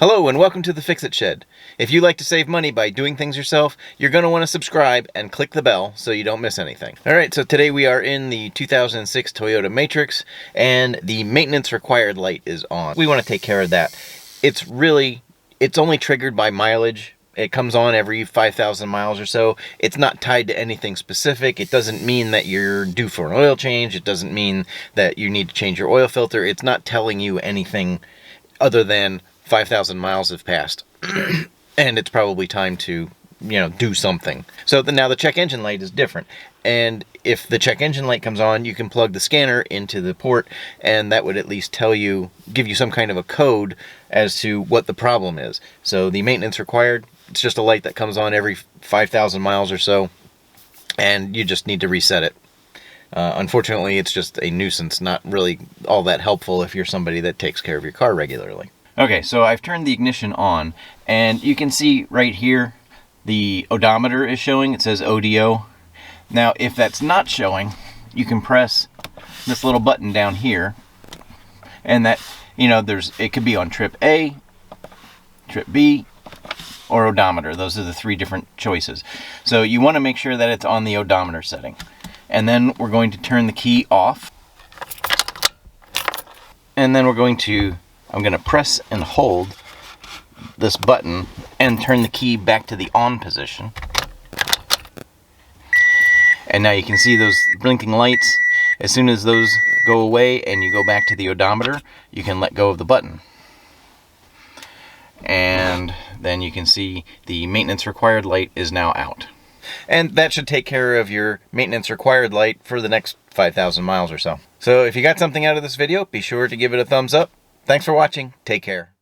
Hello and welcome to the Fixit Shed. If you like to save money by doing things yourself, you're going to want to subscribe and click the bell so you don't miss anything. Alright, so today we are in the 2006 Toyota Matrix and the maintenance required light is on. We want to take care of that. It's only triggered by mileage. It comes on every 5,000 miles or so. It's not tied to anything specific. It doesn't mean that you're due for an oil change. It doesn't mean that you need to change your oil filter. It's not telling you anything other than 5,000 miles have passed and it's probably time to, do something. So now the check engine light is different. And if the check engine light comes on, you can plug the scanner into the port and that would at least give you some kind of a code as to what the problem is. So the maintenance required, it's just a light that comes on every 5,000 miles or so and you just need to reset it. Unfortunately, it's just a nuisance, not really all that helpful if you're somebody that takes care of your car regularly. Okay, so I've turned the ignition on, and you can see right here the odometer is showing. It says ODO. Now, if that's not showing, you can press this little button down here, and that, it could be on trip A, trip B, or odometer. Those are the three different choices. So you want to make sure that it's on the odometer setting. And then we're going to turn the key off. And then I'm going to press and hold this button and turn the key back to the on position. And now you can see those blinking lights. As soon as those go away and you go back to the odometer, you can let go of the button. And then you can see the maintenance required light is now out. And that should take care of your maintenance required light for the next 5,000 miles or so. So if you got something out of this video, be sure to give it a thumbs up. Thanks for watching. Take care.